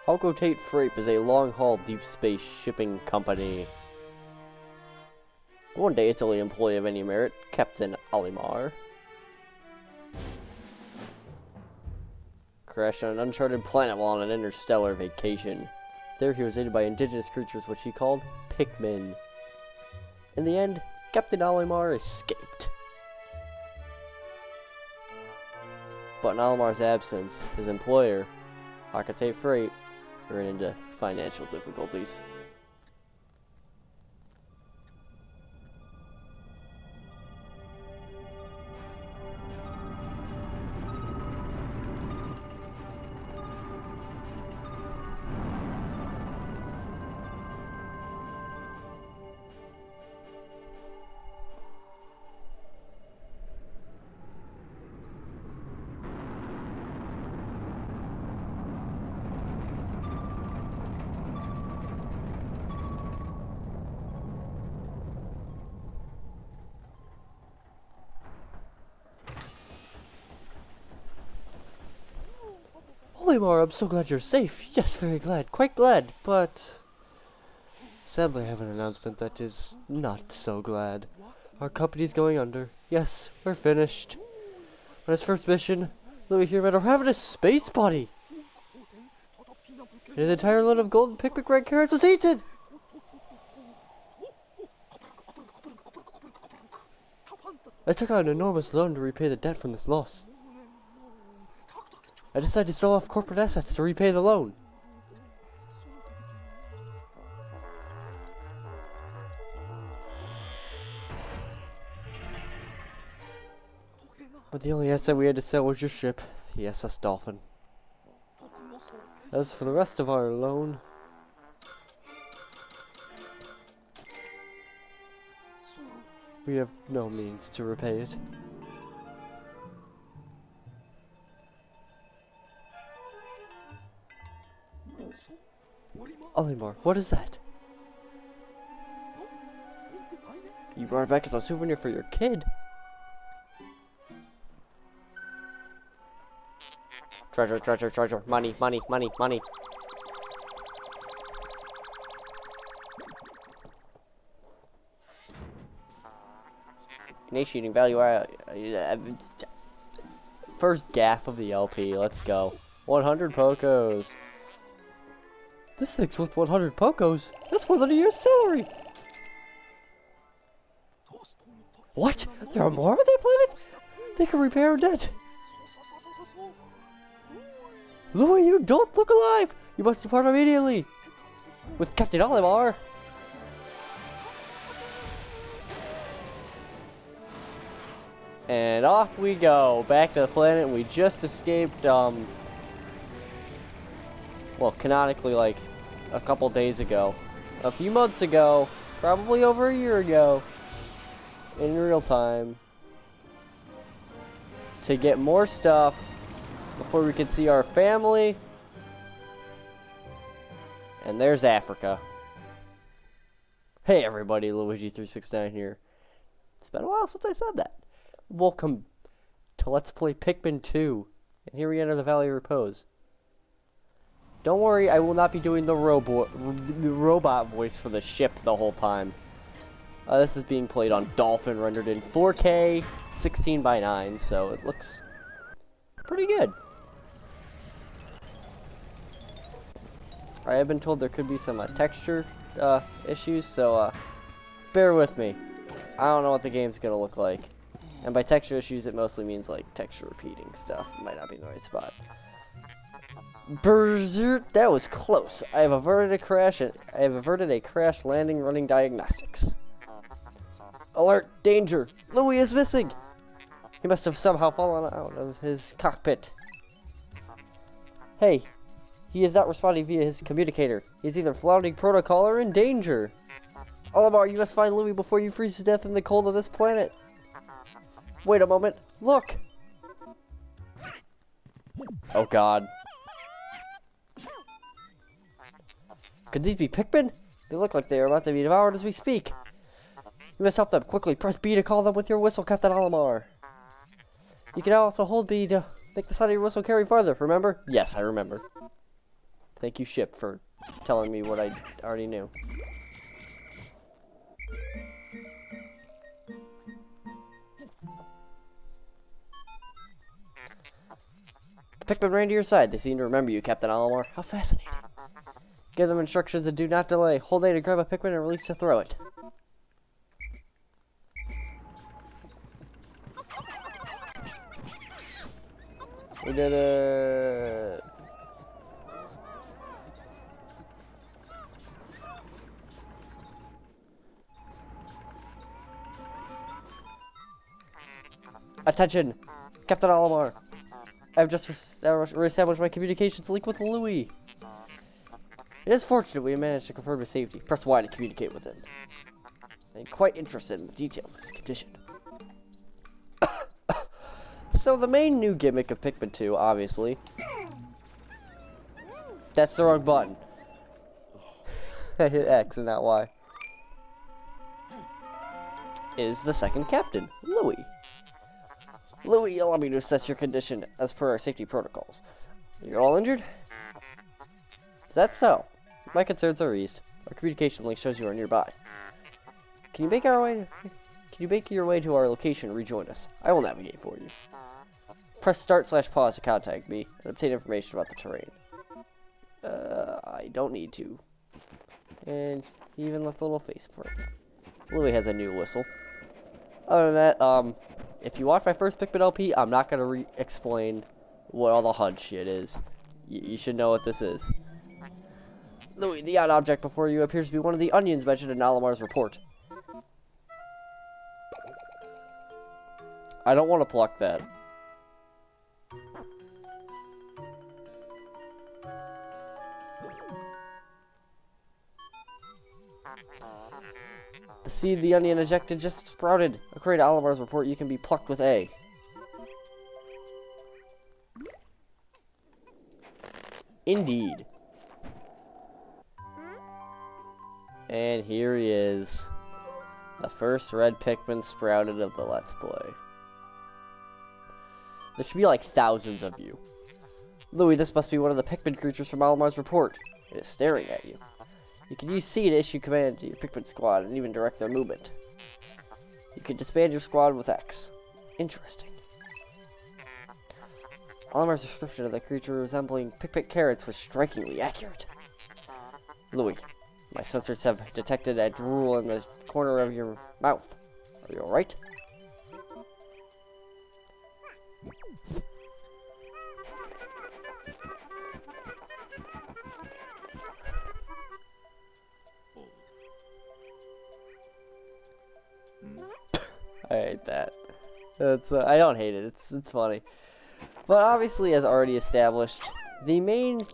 Untitled Freight is a long-haul deep space shipping company. One day, its only employee of any merit, Captain Olimar, crashed on an uncharted planet while on an interstellar vacation. There, he was aided by indigenous creatures, which he called Pikmin. In the end, Captain Olimar escaped. But in Olimar's absence, his employer, Untitled Freight, ran into financial difficulties. Olimar, I'm so glad you're safe. Yes, very glad. Quite glad, but sadly I have an announcement that is not so glad. Our company's going under. Yes, we're finished. On his first mission, Louis here met having a space buddy. His entire load of golden Pikmin red carrots was eaten! I took out an enormous loan to repay the debt from this loss. I decided to sell off corporate assets to repay the loan. But the only asset we had to sell was your ship, the SS Dolphin. As for the rest of our loan, we have no means to repay it. Olimar, what is that? You brought it back as a souvenir for your kid. Treasure, treasure, treasure. Money, money, money, money. Initiating value. First gaff of the LP. Let's go. 100 Pokos. This thing's worth 100 Pokos. That's more than a year's salary. What? There are more on that planet? They can repay our debt. Louis, you don't look alive. You must depart immediately. With Captain Olimar. And off we go. Back to the planet we just escaped, well, canonically, like, a couple days ago. A few months ago. Probably over a year ago. In real time. To get more stuff before we could see our family. And there's Africa. Hey everybody, Luigi369 here. It's been a while since I said that. Welcome to Let's Play Pikmin 2. And here we enter the Valley of Repose. Don't worry, I will not be doing the robot voice for the ship the whole time. This is being played on Dolphin, rendered in 4K, 16:9, so it looks pretty good. I have been told there could be some texture issues, so bear with me. I don't know what the game's gonna look like. And by texture issues, it mostly means like texture repeating stuff. It might not be in the right spot. Berserk, that was close. I have averted a crash landing running diagnostics. Alert, danger. Louis is missing. He must have somehow fallen out of his cockpit. Hey, he is not responding via his communicator. He's either flouting protocol or in danger. Olimar, you must find Louis before you freeze to death in the cold of this planet. Wait a moment. Look. Oh God. Could these be Pikmin? They look like they are about to be devoured as we speak. You must help them. Quickly, press B to call them with your whistle, Captain Olimar. You can also hold B to make the sound of your whistle carry farther, remember? Yes, I remember. Thank you, ship, for telling me what I already knew. The Pikmin ran to your side. They seem to remember you, Captain Olimar. How fascinating. Give them instructions and do not delay. Hold A to grab a Pikmin and release to throw it. We did it. Attention, Captain Olimar. I've just reestablished my communications link with Louis. It is fortunate we managed to confirm his safety. Press Y to communicate with him. I'm quite interested in the details of his condition. So the main new gimmick of Pikmin 2, obviously. That's the wrong button. I hit X and not Y. Is the second captain, Louis. Louis, allow me to assess your condition as per our safety protocols. You're all injured? Is that so? My concerns are eased. Our communication link shows you are nearby. Can you make your way to our location and rejoin us? I will navigate for you. Press start/pause to contact me and obtain information about the terrain. I don't need to. And he even left a little face print. Louis has a new whistle. Other than that, if you watch my first Pikmin LP, I'm not going to re-explain what all the HUD shit is. You should know what this is. Louis, the odd object before you appears to be one of the onions mentioned in Olimar's report. I don't want to pluck that. The seed the onion ejected just sprouted. According to Olimar's report, you can be plucked with A. Indeed. And here he is. The first red Pikmin sprouted of the Let's Play. There should be like thousands of you. Louis, this must be one of the Pikmin creatures from Olimar's report. It is staring at you. You can use C to issue command to your Pikmin squad and even direct their movement. You can disband your squad with X. Interesting. Olimar's description of the creature resembling Pikmin carrots was strikingly accurate. Louis, my sensors have detected a drool in the corner of your mouth. Are you alright? I hate that. It's I don't hate it. It's funny. But obviously, as already established, the main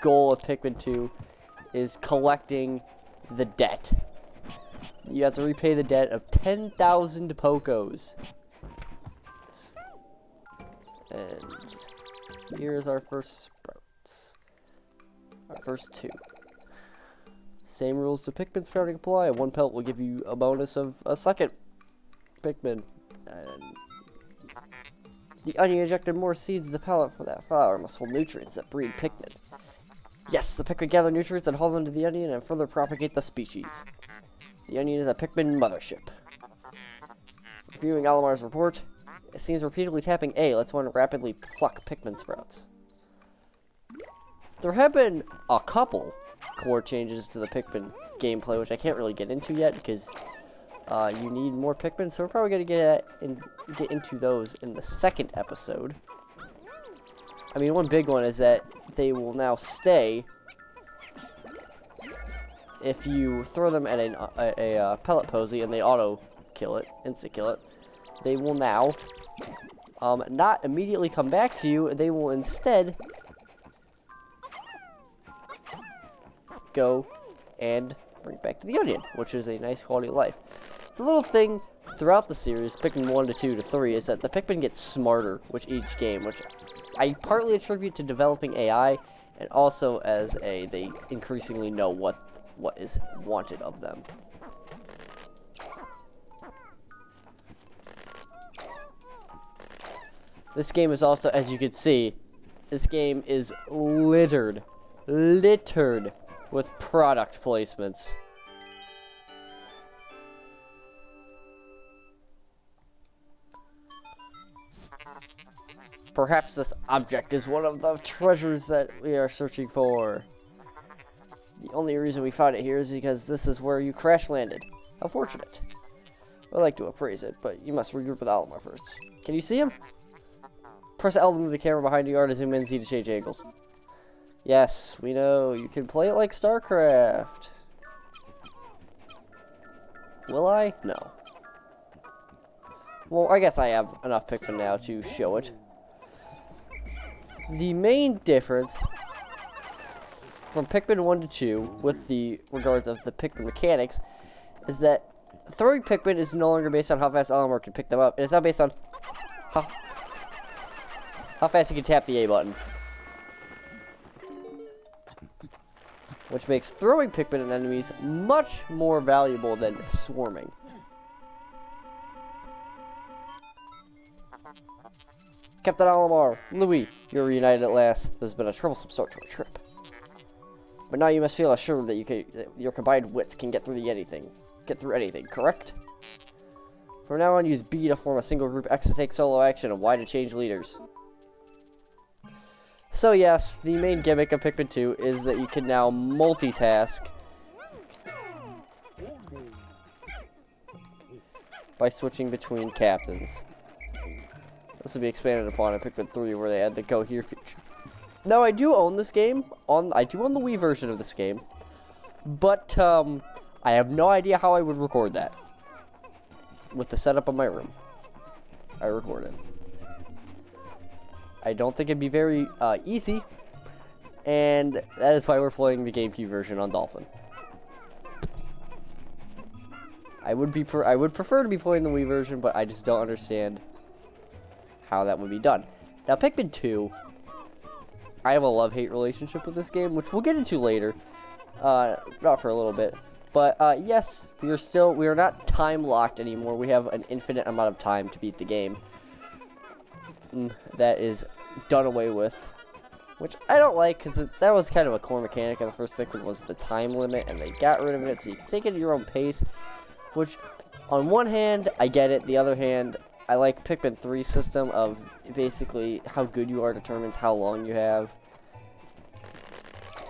goal of Pikmin 2 is collecting the debt. You have to repay the debt of 10,000 Pokos. And here's our first sprouts. Our first two. Same rules to Pikmin sprouting apply. One pelt will give you a bonus of a second Pikmin. And the onion injected more seeds in the pellet for that flower must hold nutrients that breed Pikmin. Yes, the Pikmin gather nutrients and haul them to the onion and further propagate the species. The onion is a Pikmin mothership. Reviewing Olimar's report, it seems repeatedly tapping A lets one rapidly pluck Pikmin sprouts. There have been a couple core changes to the Pikmin gameplay, which I can't really get into yet because you need more Pikmin, so we're probably going to get into those in the second episode. I mean, one big one is that they will now stay if you throw them at a pellet posy and they auto-kill it, insta-kill it. They will now not immediately come back to you. They will instead go and bring it back to the onion, which is a nice quality of life. It's a little thing throughout the series, Pikmin 1 to 2 to 3, is that the Pikmin get smarter with each game, which I partly attribute to developing AI, and also as they increasingly know what is wanted of them. This game is also, as you can see, This game is littered with product placements. Perhaps this object is one of the treasures that we are searching for. The only reason we found it here is because this is where you crash landed. How fortunate. I'd like to appraise it, but you must regroup with Alma first. Can you see him? Press L to move the camera behind you or to zoom in and see to change angles. Yes, we know. You can play it like StarCraft. Will I? No. Well, I guess I have enough Pikmin now to show it. The main difference from Pikmin 1 to 2 with the regards of the Pikmin mechanics is that throwing Pikmin is no longer based on how fast Olimar can pick them up. It's not based on how fast you can tap the A button. Which makes throwing Pikmin at enemies much more valuable than swarming. Captain Olimar, Louis, you're reunited at last. This has been a troublesome start to our trip. But now you must feel assured that your combined wits can get through anything, correct? From now on, use B to form a single group, X to take solo action, and Y to change leaders. So yes, the main gimmick of Pikmin 2 is that you can now multitask by switching between captains. This will be expanded upon in Pikmin 3 where they add the Go Here feature. Now, I do own this game. I do own the Wii version of this game. But, I have no idea how I would record that. With the setup of my room. I recorded. I don't think it'd be very easy. And that is why we're playing the GameCube version on Dolphin. I would prefer to be playing the Wii version, but I just don't understand how that would be done. Now, Pikmin 2, I have a love-hate relationship with this game, which we'll get into later. Not for a little bit. But, yes, we are not time-locked anymore. We have an infinite amount of time to beat the game. That is done away with. Which I don't like, because that was kind of a core mechanic of the first Pikmin, was the time limit, and they got rid of it, so you can take it at your own pace. Which, on one hand, I get it. The other hand, I like Pikmin 3's system of basically how good you are determines how long you have.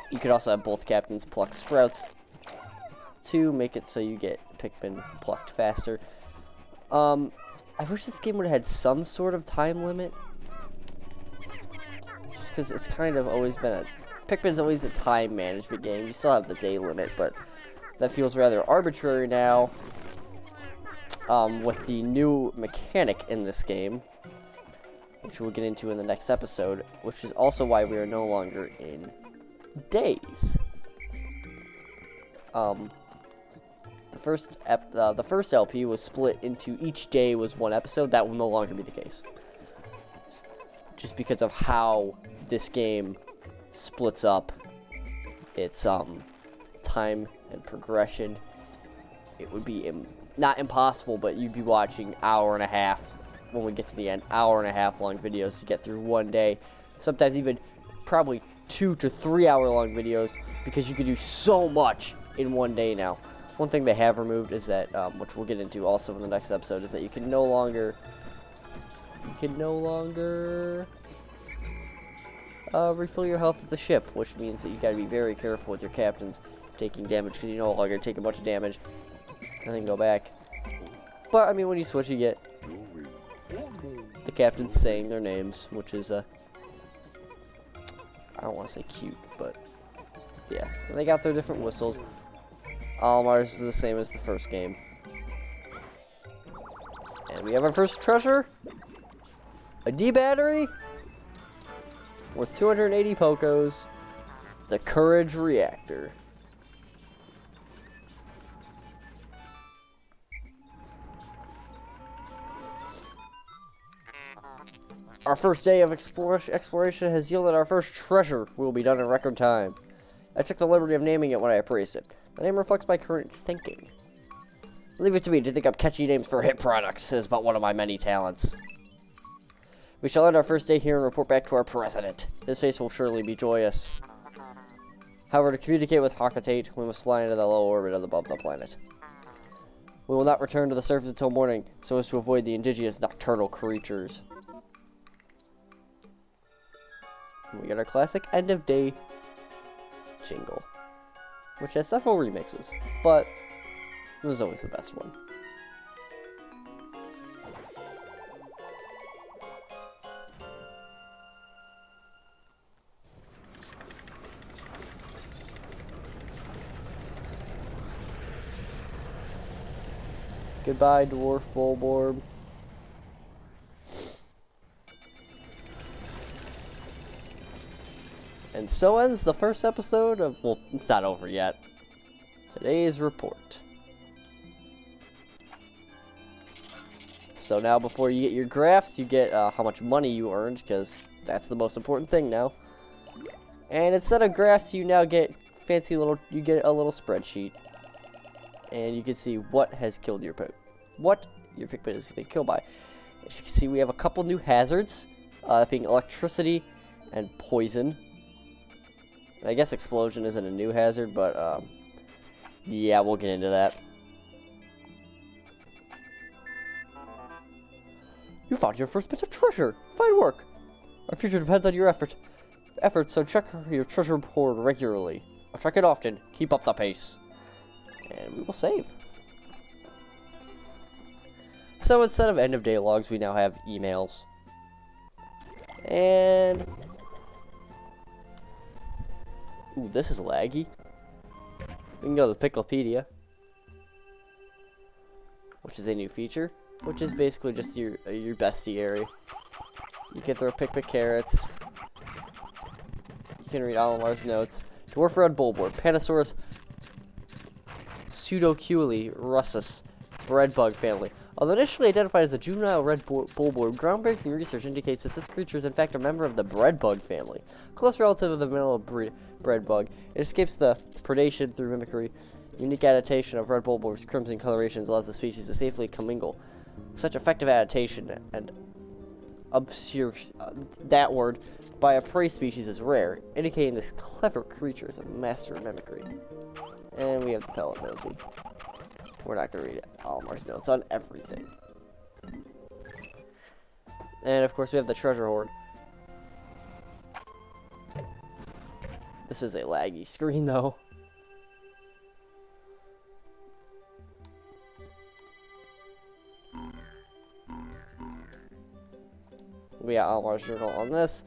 You could also have both captains pluck sprouts to make it so you get Pikmin plucked faster. I wish this game would have had some sort of time limit. Just because it's kind of always been Pikmin's always a time management game. You still have the day limit, but that feels rather arbitrary now. With the new mechanic in this game, which we'll get into in the next episode, which is also why we are no longer in days. The first LP was split into each day was one episode. That will no longer be the case. Just because of how this game splits up its time and progression, it would be not impossible, but you'd be watching hour and a half when we get to the end, hour and a half long videos to get through one day. Sometimes even probably 2 to 3 hour long videos, because you can do so much in one day now. One thing they have removed is that, which we'll get into also in the next episode, is that you can no longer refill your health at the ship, which means that you gotta be very careful with your captains taking damage, because you no longer take a bunch of damage and then go back. But I mean, when you switch, you get the captains saying their names, which is I don't want to say cute, but yeah, they got their different whistles. Olimar's is the same as the first game. And we have our first treasure, a D battery worth 280 Pokos, the Courage Reactor. Our first day of exploration has yielded our first treasure. We will be done in record time. I took the liberty of naming it when I appraised it. The name reflects my current thinking. Leave it to me to think up catchy names for hit products. It is but one of my many talents. We shall end our first day here and report back to our president. His face will surely be joyous. However, to communicate with Hakatate, we must fly into the low orbit above the planet. We will not return to the surface until morning, so as to avoid the indigenous nocturnal creatures. And we get our classic end of day jingle, which has several remixes, but it was always the best one. Goodbye, Dwarf Bulborb. And so ends the first episode of, well, it's not over yet, today's report. So now before you get your graphs, you get how much money you earned, because that's the most important thing now. And instead of graphs, you now get fancy little, you get a little spreadsheet. And you can see what has killed your Pikmin. What your Pikmin is being killed by. As you can see, we have a couple new hazards, that being electricity and poison. I guess explosion isn't a new hazard, but yeah, we'll get into that. You found your first bit of treasure. Fine work. Our future depends on your efforts, so check your treasure board regularly. I'll check it often. Keep up the pace. And we will save. So instead of end of day logs, we now have emails. And ooh, this is laggy. We can go to the Picklepedia, which is a new feature, which is basically just your bestie area. You can throw pick carrots. You can read Olimar's notes. Dwarf Red Bulborb, Panosaurus Pseudoculli russus, breadbug family. Although initially identified as a juvenile red bulborb, groundbreaking research indicates that this creature is in fact a member of the breadbug family, close relative of the middle breadbug. It escapes the predation through mimicry. Unique adaptation of red bulborb's crimson colorations allows the species to safely commingle. Such effective adaptation and that word by a prey species is rare, indicating this clever creature is a master of mimicry. And we have the pellet nosy. We're not going to read Olimar's notes on everything. And of course we have the treasure hoard. This is a laggy screen though. We got Olimar's journal on this.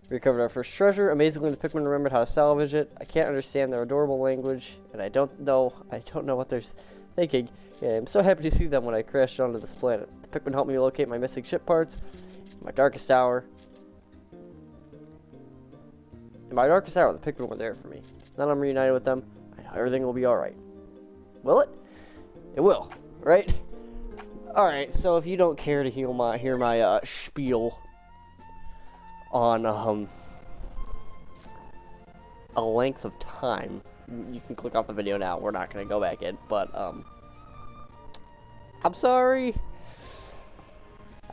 We recovered our first treasure. Amazingly, the Pikmin remembered how to salvage it. I can't understand their adorable language, and I don't know what they're thinking. Yeah, I'm so happy to see them when I crashed onto this planet. The Pikmin helped me locate my missing ship parts. In my darkest hour, the Pikmin were there for me. Now I'm reunited with them. I know everything will be all right. Will it? It will, right? All right. So if you don't care to hear my spiel on a length of time, you can click off the video now. We're not going to go back in, but I'm sorry.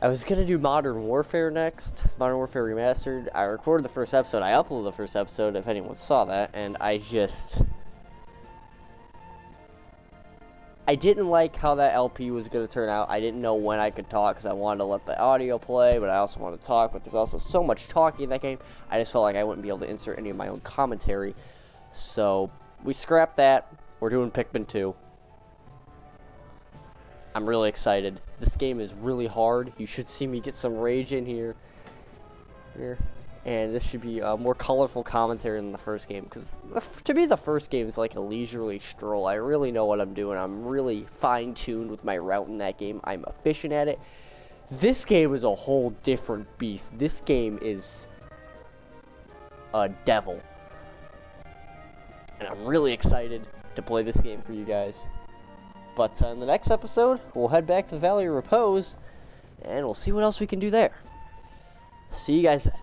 I was going to do Modern Warfare next, Modern Warfare Remastered. I recorded the first episode, I uploaded the first episode if anyone saw that, and I didn't like how that LP was going to turn out. I didn't know when I could talk because I wanted to let the audio play, but I also wanted to talk. But there's also so much talking in that game, I just felt like I wouldn't be able to insert any of my own commentary. So we scrapped that. We're doing Pikmin 2. I'm really excited. This game is really hard. You should see me get some rage in here. And this should be a more colorful commentary than the first game, because to me the first game is like a leisurely stroll. I really know what I'm doing. I'm really fine-tuned with my route in that game. I'm efficient at it. This game is a whole different beast. This game is a devil. And I'm really excited to play this game for you guys. But in the next episode, we'll head back to the Valley of Repose, and we'll see what else we can do there. See you guys then.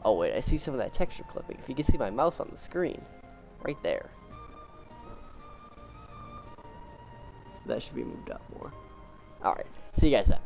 Oh wait, I see some of that texture clipping. If you can see my mouse on the screen, right there. That should be moved up more. Alright, see you guys then.